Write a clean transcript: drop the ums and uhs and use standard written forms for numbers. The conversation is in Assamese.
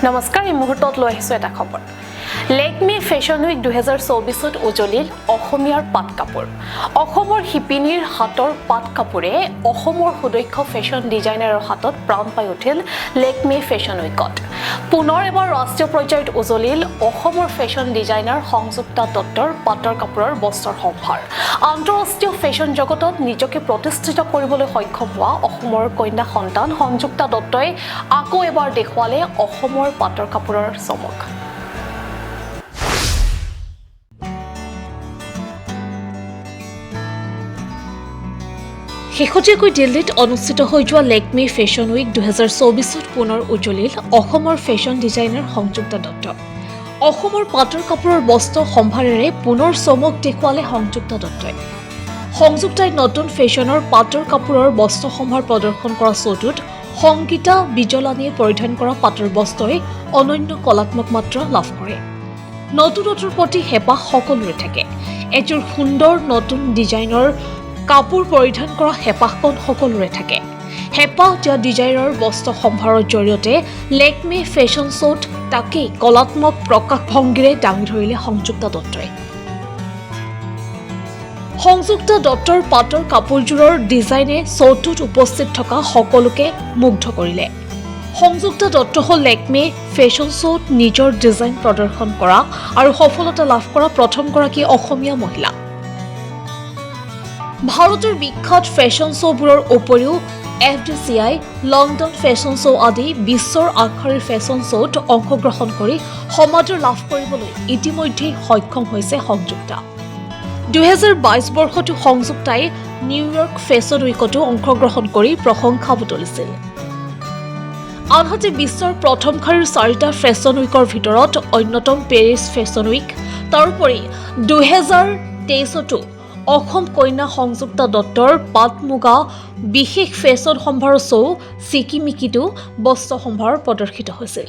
নমস্কাৰ এই মুহূৰ্তত লৈ আহিছোঁ এটা খবৰ লেকমি ফেশ্বন উইক 2024ত উজলিল অসমীয়াৰ পাট কাপোৰ অসমৰ শিপিনীৰ হাতৰ পাট কাপোৰে অসমৰ সুদক্ষ ফেশ্বন ডিজাইনাৰৰ হাতত প্ৰাণ পাই উঠিল লেকমি ফেশ্বন উইকত পুনৰ এবাৰ ৰাষ্ট্ৰীয় পৰ্যায়ত উজলিল অসমৰ ফেশ্বন ডিজাইনাৰ সংযুক্তা দত্তৰ পাটৰ কাপোৰৰ বস্ত্ৰৰ সম্ভাৰ আন্তঃৰাষ্ট্ৰীয় ফেশ্বন জগতত নিজকে প্ৰতিষ্ঠিত কৰিবলৈ সক্ষম হোৱা অসমৰ কন্যা সন্তান সংযুক্তা দত্তই আকৌ এবাৰ দেখুৱালে অসমৰ পাটৰ কাপোৰৰ চমক শেহতীয়াকৈ দিল্লীত অনুষ্ঠিত হৈ যোৱা লেকমি ফেশ্বন উইক 2024ত পুনৰ উজলিল অসমৰ ফেশ্বন ডিজাইনাৰ সংযুক্তা দত্ত অসমৰ পাটৰ কাপোৰৰ বস্ত্ৰ সম্ভাৰেৰে পুনৰ চমক দেখুৱালে সংযুক্তা দত্তই সংযুক্তাই নতুন ফেশ্বনৰ পাটৰ কাপোৰৰ বস্ত্ৰ সম্ভাৰ প্ৰদৰ্শন কৰা শ্ব'টোত সংগীতা বিজলানীয়ে পৰিধান কৰা পাটৰ বস্ত্ৰই অনন্য কলাত্মক মাত্ৰা লাভ কৰে নতুনত্বৰ প্ৰতি হেঁপাহ সকলোৰে থাকে এযোৰ সুন্দৰ নতুন ডিজাইনৰ কাপোৰ পৰিধান কৰা হেঁপাহকণ সকলোৰে থাকে হেঁপাহ দিয়া ডিজাইনৰ বস্ত্ৰ সম্ভাৰৰ জৰিয়তে লেকমি ফেশ্বন শ্ব'ত তাকেই কলাত্মক প্ৰকাশ ভংগীৰে দাঙি ধৰিলে সংযুক্তা দত্তই সংযুক্তা দত্তৰ পাটৰ কাপোৰযোৰৰ ডিজাইনে শ্ব'টোত উপস্থিত থকা সকলোকে মুগ্ধ কৰিলে সংযুক্তা দত্ত হ'ল লেকমি ফেশ্বন শ্ব'ত নিজৰ ডিজাইন প্ৰদৰ্শন কৰা আৰু সফলতা লাভ কৰা প্ৰথমগৰাকী অসমীয়া মহিলা ভাৰতৰ বিখ্যাত ফেশ্বন শ্ব'বোৰৰ উপৰিও FDCI লণ্ডন ফেশ্বন শ্ব' আদি বিশ্বৰ আগশাৰীৰ ফেশ্বন শ্ব'ত অংশগ্ৰহণ কৰি সমাদৰ লাভ কৰিবলৈ ইতিমধ্যে সক্ষম হৈছে সংযুক্তা 2022 বৰ্ষতো সংযুক্তাই নিউয়ৰ্ক ফেশ্বন উইকতো অংশগ্ৰহণ কৰি প্ৰশংসা বুটলিছিল আনহাতে বিশ্বৰ প্ৰথম শাৰীৰ 4টা ফেশ্বন উইকৰ ভিতৰত অন্যতম পেৰিছ ফেশ্বন উইক তাৰোপৰি 2023তো অসম কন্যা সংযুক্তা দত্তৰ পাট মুগা বিশেষ ফেশ্বন সম্ভাৰৰ শ্ব' চিকিমিকিতো বস্ত্ৰ সম্ভাৰ প্ৰদৰ্শিত হৈছিল